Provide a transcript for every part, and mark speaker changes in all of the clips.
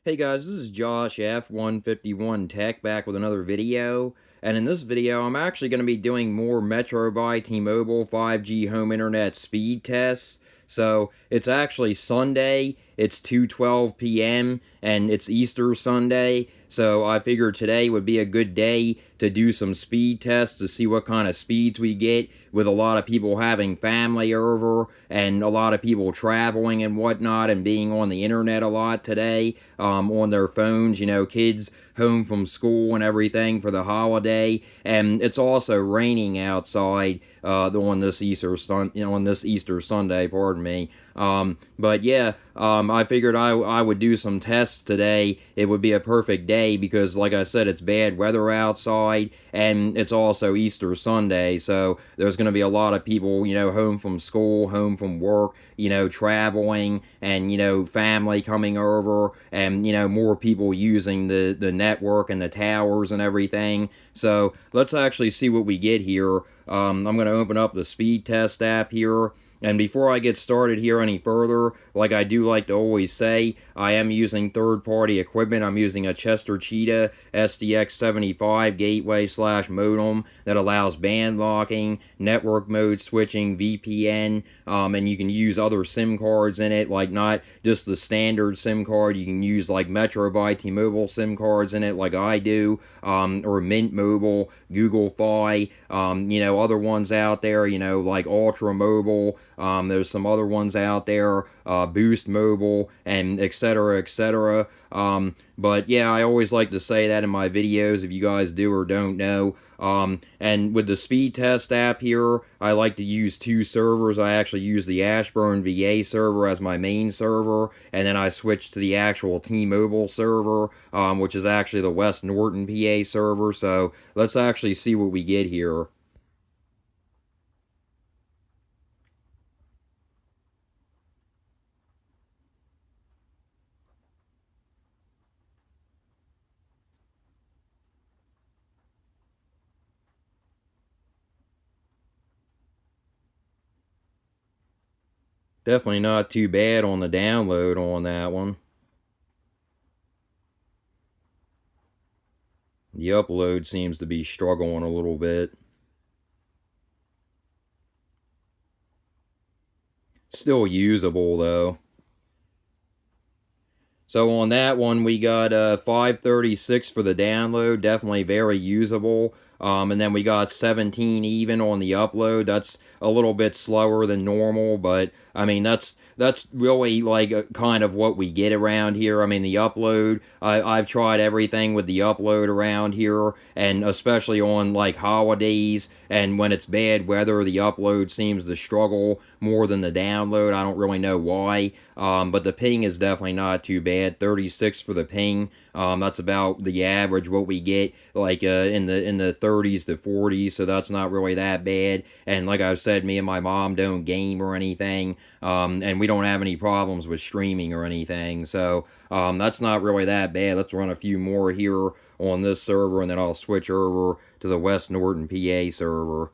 Speaker 1: Hey guys, this is Josh F151 Tech back with another video. And in this video, I'm actually going to be doing more Metro by T-Mobile 5G home internet speed tests. So it's actually Sunday, it's 2:12 p.m., and it's Easter Sunday. So I figured today would be a good day to do some speed tests to see what kind of speeds we get with a lot of people having family over and a lot of people traveling and whatnot and being on the internet a lot today on their phones, kids home from school and everything for the holiday. And it's also raining outside on this Easter Sunday, pardon me. But yeah, I figured I would do some tests today. It would be a perfect day because, like I said, it's bad weather outside and it's also Easter Sunday. So there's going to be a lot of people, home from school, home from work, traveling and, family coming over and, more people using the network and the towers and everything. So let's actually see what we get here. I'm going to open up the speed test app here. And before I get started here any further, like I do like to always say, I am using third-party equipment. I'm using a Chester Cheetah SDX75 gateway/modem that allows band locking, network mode switching, VPN, and you can use other SIM cards in it, like not just the standard SIM card. You can use like Metro by T-Mobile SIM cards in it, like I do, or Mint Mobile, Google Fi, other ones out there, like Ultra Mobile. There's some other ones out there, Boost Mobile, and etc. etc. But yeah, I always like to say that in my videos if you guys do or don't know. And with the speed test app here, I like to use two servers. I actually use the Ashburn VA server as my main server, and then I switch to the actual T-Mobile server, which is actually the West Norton PA server. So let's actually see what we get here. Definitely not too bad on the download on that one. The upload seems to be struggling a little bit. Still usable though. So on that one, we got 536 for the download, definitely very usable. And then we got 17 even on the upload. That's a little bit slower than normal, but I mean that's really like kind of what we get around here. I mean the upload. I've tried everything with the upload around here, and especially on like holidays and when it's bad weather, the upload seems to struggle more than the download. I don't really know why, but the ping is definitely not too bad. 36 for the ping. That's about the average what we get, like in the 30s to 40s. So that's not really that bad. And like I've said, me and my mom don't game or anything, and we don't have any problems with streaming or anything. So that's not really that bad. Let's run a few more here on this server, and then I'll switch over to the West Norton PA server.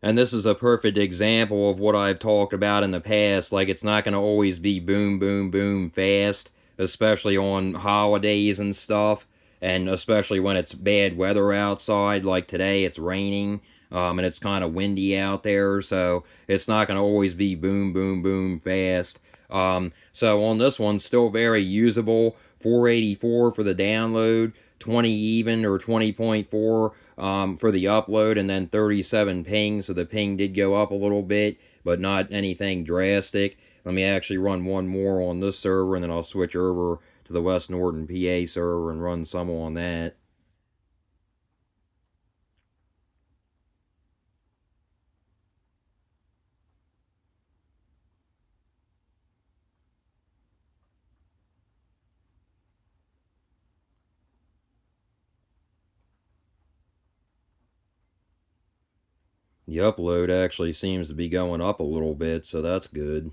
Speaker 1: And this is a perfect example of what I've talked about in the past. Like, it's not going to always be boom, boom, boom fast, especially on holidays and stuff, and especially when it's bad weather outside. Like today, it's raining, and it's kind of windy out there, so it's not going to always be boom, boom, boom fast. So on this one, still very usable. 484 for the download, 20 even or 20.4 for the upload, and then 37 ping. So the ping did go up a little bit, but not anything drastic. Let me actually run one more on this server, and then I'll switch over to the West Norton PA server and run some on that. The upload actually seems to be going up a little bit, so that's good.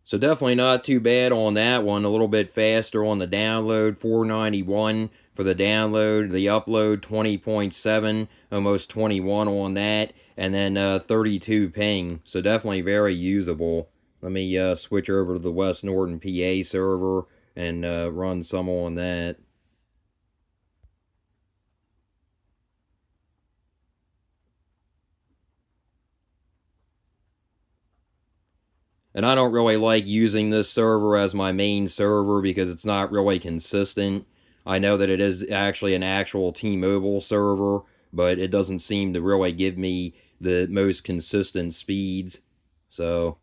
Speaker 1: So definitely not too bad on that one. A little bit faster on the download, 491 for the download. The upload, 20.7, almost 21 on that. And then 32 ping. So definitely very usable. Let me switch over to the West Norton PA server and run some on that. And I don't really like using this server as my main server because it's not really consistent. I know that it is actually an actual T-Mobile server, but it doesn't seem to really give me the most consistent speeds. So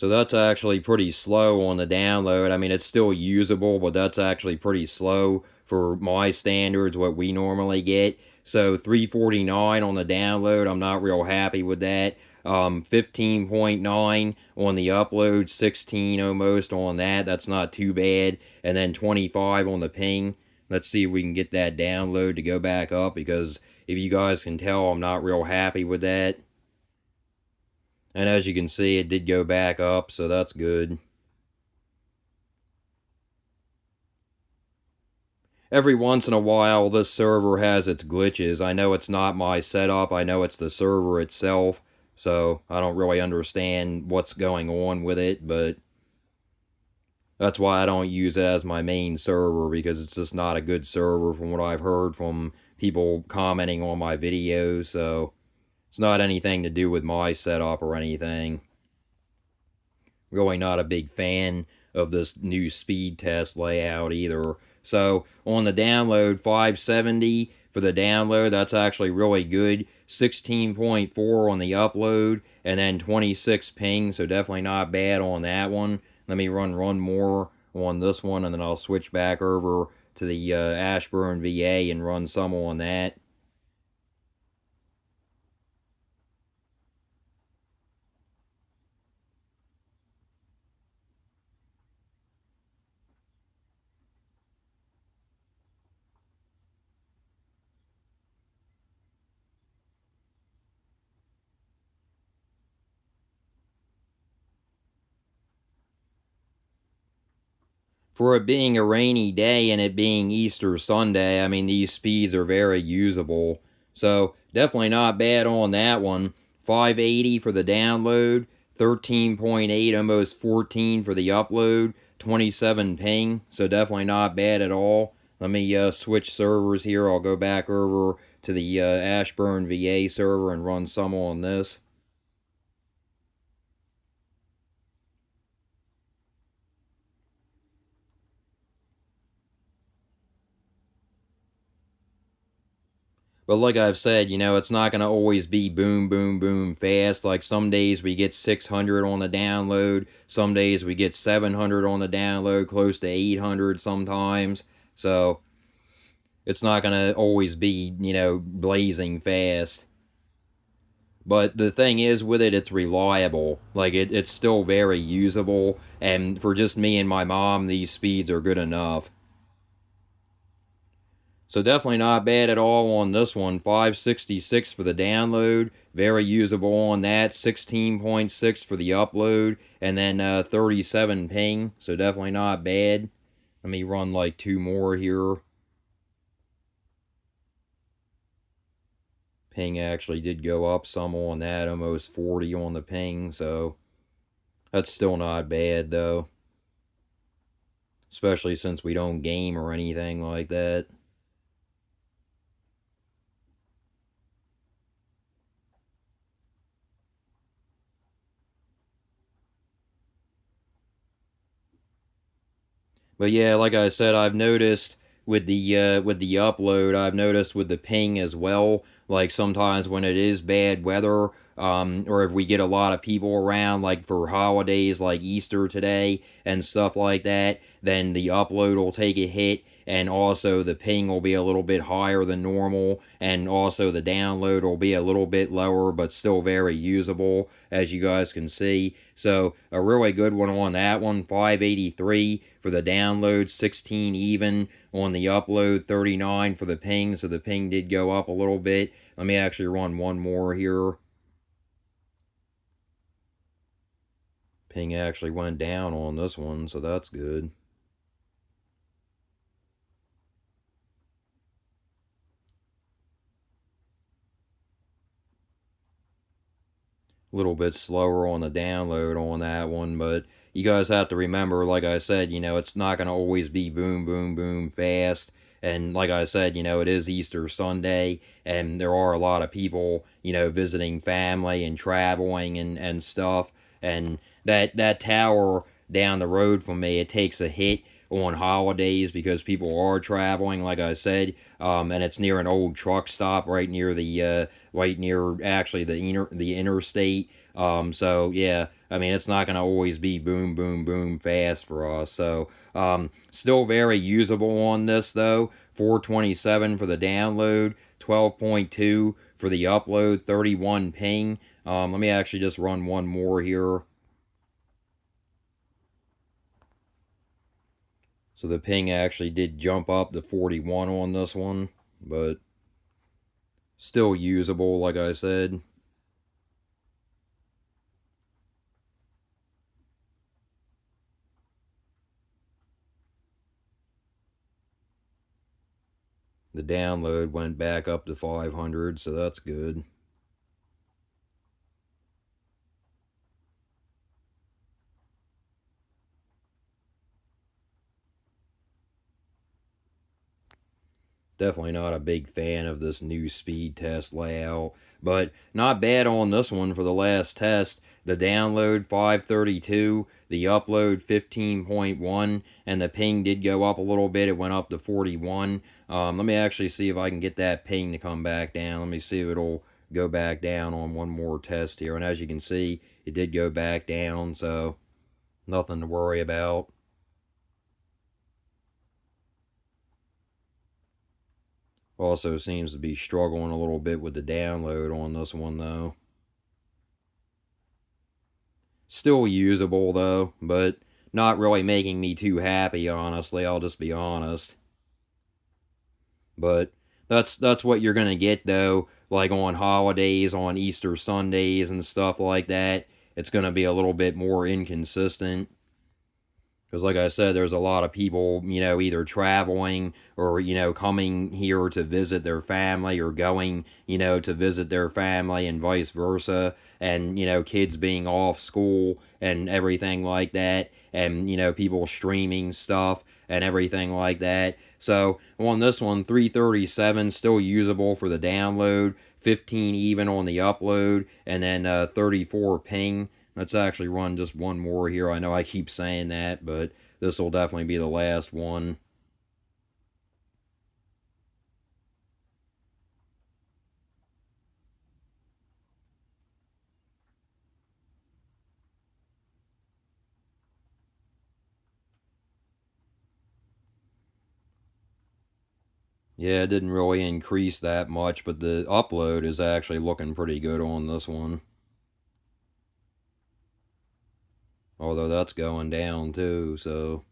Speaker 1: that's actually pretty slow on the download. I mean, it's still usable, but that's actually pretty slow for my standards, what we normally get. So 349 on the download, I'm not real happy with that. 15.9 on the upload, 16 almost on that. That's not too bad. And then 25 on the ping. Let's see if we can get that download to go back up, because if you guys can tell, I'm not real happy with that. And as you can see, it did go back up, so that's good. Every once in a while, this server has its glitches. I know it's not my setup, I know it's the server itself, so I don't really understand what's going on with it, but that's why I don't use it as my main server, because it's just not a good server from what I've heard from people commenting on my videos, so it's not anything to do with my setup or anything. Really not a big fan of this new speed test layout either. So on the download, 570 for the download, that's actually really good. 16.4 on the upload, and then 26 ping, so definitely not bad on that one. Let me run more on this one, and then I'll switch back over to the Ashburn VA and run some on that. For it being a rainy day and it being Easter Sunday, I mean, these speeds are very usable. So, definitely not bad on that one. 580 for the download, 13.8, almost 14 for the upload, 27 ping. So, definitely not bad at all. Let me switch servers here. I'll go back over to the Ashburn VA server and run some on this. But like I've said, it's not going to always be boom, boom, boom fast. Like some days we get 600 on the download. Some days we get 700 on the download, close to 800 sometimes. So it's not going to always be, blazing fast. But the thing is with it, it's reliable. Like it's still very usable. And for just me and my mom, these speeds are good enough. So definitely not bad at all on this one. 566 for the download. Very usable on that. 16.6 for the upload. And then 37 ping. So definitely not bad. Let me run like two more here. Ping actually did go up some on that. Almost 40 on the ping. So that's still not bad though. Especially since we don't game or anything like that. But yeah, like I said, I've noticed with the upload, I've noticed with the ping as well. Like sometimes when it is bad weather, or if we get a lot of people around, like for holidays like Easter today and stuff like that, then the upload will take a hit, and also the ping will be a little bit higher than normal, and also the download will be a little bit lower, but still very usable, as you guys can see. So a really good one on that one, 583 for the download, 16 even on the upload, 39 for the ping. So the ping did go up a little bit. Let me actually run one more here. Ping actually went down on this one, so that's good. A little bit slower on the download on that one, but you guys have to remember, like I said, it's not going to always be boom, boom, boom fast. And like I said, it is Easter Sunday, and there are a lot of people, visiting family and traveling and stuff. And that tower down the road from me, it takes a hit on holidays because people are traveling, like I said, and it's near an old truck stop right near actually the interstate. So yeah, I mean it's not gonna always be boom boom boom fast for us. So still very usable on this though. 427 for the download, 12.2 for the upload, 31 ping. Let me actually just run one more here. So the ping actually did jump up to 41 on this one, but still usable, like I said. The download went back up to 500, so that's good. Definitely not a big fan of this new speed test layout, but not bad on this one for the last test. The download 532, the upload 15.1, and the ping did go up a little bit. It went up to 41. Let me actually see if I can get that ping to come back down. Let me see if it'll go back down on one more test here. And as you can see, it did go back down, so nothing to worry about. Also seems to be struggling a little bit with the download on this one though. Still usable though, but not really making me too happy, honestly. I'll just be honest. But that's what you're gonna get though, like on holidays, on Easter Sundays and stuff like that. It's gonna be a little bit more inconsistent. Because, like I said, there's a lot of people, either traveling or, coming here to visit their family or going, to visit their family and vice versa. And, kids being off school and everything like that. And, people streaming stuff and everything like that. So, on this one, 337 still usable for the download, 15 even on the upload, and then 34 ping. Let's actually run just one more here. I know I keep saying that, but this will definitely be the last one. Yeah, it didn't really increase that much, but the upload is actually looking pretty good on this one. Although that's going down too, so...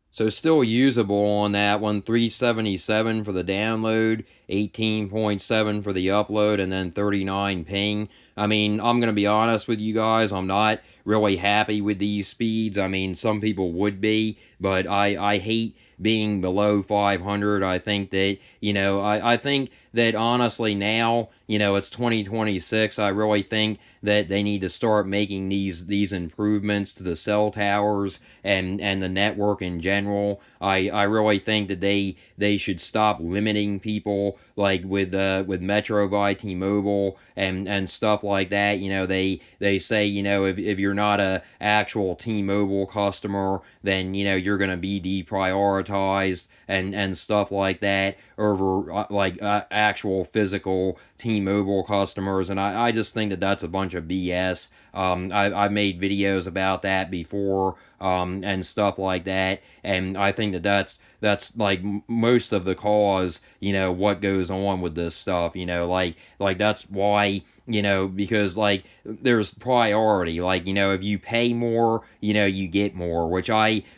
Speaker 1: So still usable on that one, 377 for the download, 18.7 for the upload, and then 39 ping. I mean, I'm going to be honest with you guys, I'm not really happy with these speeds. I mean, some people would be, but I hate being below 500. I think that, I think that honestly now, it's 2026. I really think that they need to start making these improvements to the cell towers and the network in general. I really think that they should stop limiting people like with Metro by T-Mobile and stuff like that. They say, if you're not a actual T-Mobile customer, then you're gonna be deprioritized and stuff like that over actual physical T-Mobile customers. And I just think that that's a bunch of BS. I've made videos about that before, and stuff like that, and I think that that's like most of the cause, what goes on with this stuff. Like that's why, because like there's priority. Like, if you pay more, you get more, which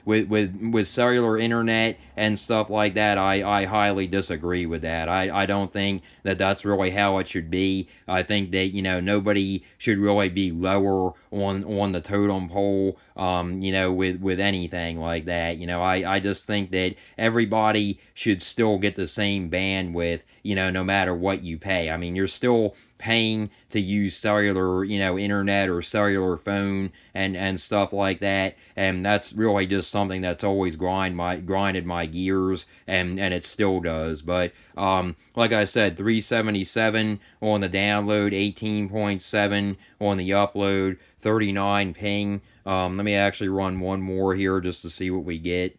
Speaker 1: with cellular internet and stuff like that, I highly disagree with that. I don't think that that's really how it should be. I think that, nobody should really be lower on the totem pole, with anything like that. I just think that everybody should still get the same bandwidth, no matter what you pay. I mean, you're still paying to use cellular, internet or cellular phone and stuff like that, and that's really just something that's always grinded my gears, and it still does. But like I said, 377 on the download, 18.7 on the upload, 39 ping. Let me actually run one more here just to see what we get.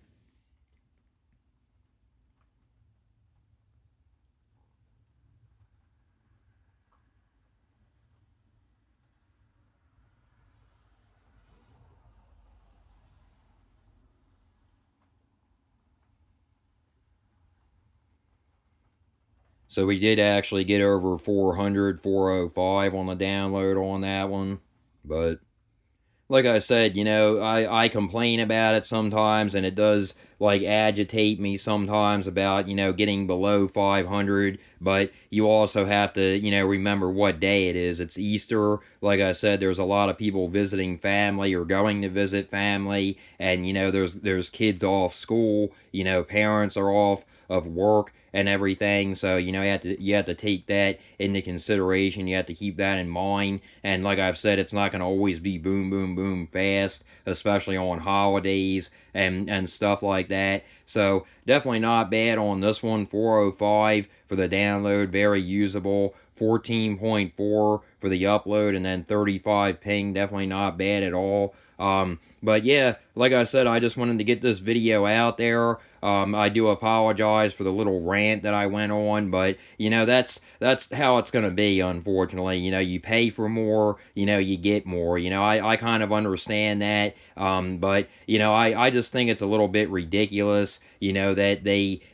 Speaker 1: So we did actually get over 400, 405 on the download on that one. But like I said, I complain about it sometimes, and it does like agitate me sometimes about, getting below 500. But you also have to, remember what day it is. It's Easter. Like I said, there's a lot of people visiting family or going to visit family, and there's kids off school. Parents are off of work and everything. So you have to take that into consideration. You have to keep that in mind. And like I've said, it's not going to always be boom boom boom fast, especially on holidays and stuff like that. So definitely not bad on this one. 405 for the download, very usable. 14.4 for the upload, and then 35 ping, definitely not bad at all. But yeah, like I said, I just wanted to get this video out there. I do apologize for the little rant that I went on, but that's how it's gonna be, unfortunately. You pay for more, you get more. I kind of understand that, but I just think it's a little bit ridiculous, that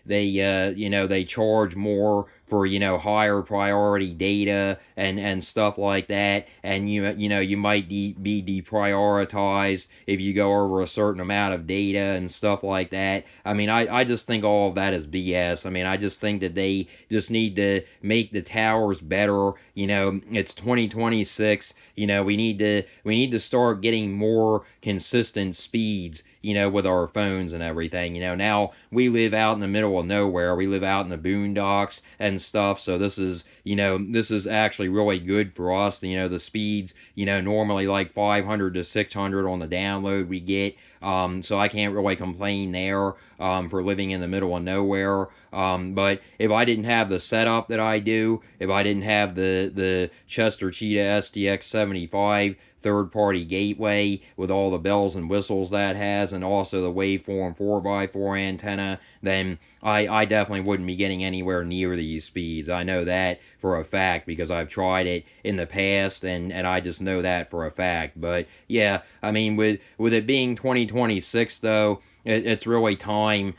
Speaker 1: they charge more for higher priority data and stuff like that, and you might be deprioritized if you go over a certain amount of data and stuff like that. I mean, I just think all of that is BS. I mean, I just think that they just need to make the towers better. It's 2026. We need to start getting more consistent speeds, with our phones and everything. Now we live out in the middle of nowhere. We live out in the boondocks and stuff. So this is actually really good for us. The speeds, normally like 500 to 600 on the download we get. So I can't really complain there, for living in the middle of nowhere. But if I didn't have the setup that I do, if I didn't have the Chester Cheetah STX75 third-party gateway with all the bells and whistles that has, and also the waveform 4x4 antenna, then I definitely wouldn't be getting anywhere near these speeds. I know that for a fact because I've tried it in the past, and I just know that for a fact. But yeah, I mean, with it being 2026 though, it's really time,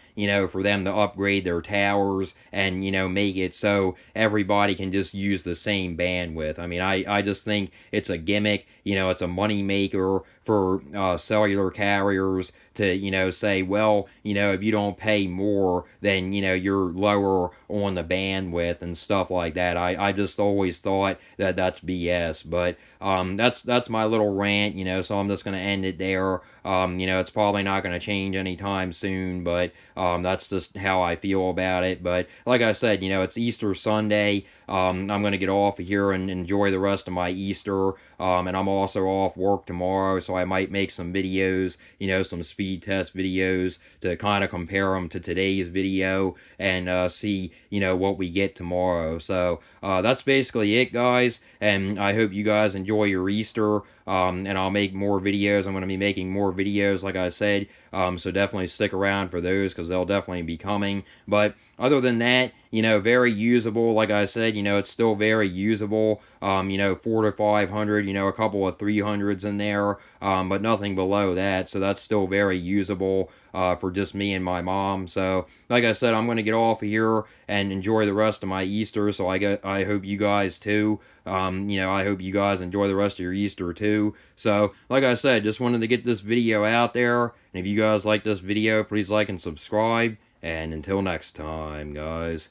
Speaker 1: for them to upgrade their towers and, make it so everybody can just use the same bandwidth. I mean, I just think it's a gimmick, it's a money maker for cellular carriers to, say, well, if you don't pay more, then, you're lower on the bandwidth and stuff like that. I just always thought that that's BS, but that's my little rant, so I'm just going to end it there. It's probably not going to change anytime soon, but that's just how I feel about it. But like I said, it's Easter Sunday. I'm going to get off of here and enjoy the rest of my Easter. And I'm also off work tomorrow, so I might make some videos, some speed test videos to kind of compare them to today's video and see, what we get tomorrow. So that's basically it, guys. And I hope you guys enjoy your Easter. And I'll make more videos. I'm going to be making more videos, like I said. So definitely stick around for those because they'll definitely be coming. But other than that, very usable. Like I said, it's still very usable. 4 to 500, a couple of 300s in there, but nothing below that. So that's still very usable for just me and my mom. So, like I said, I'm going to get off of here and enjoy the rest of my Easter. So I hope you guys too. I hope you guys enjoy the rest of your Easter too. So, like I said, just wanted to get this video out there. And if you guys like this video, please like and subscribe. And until next time, guys.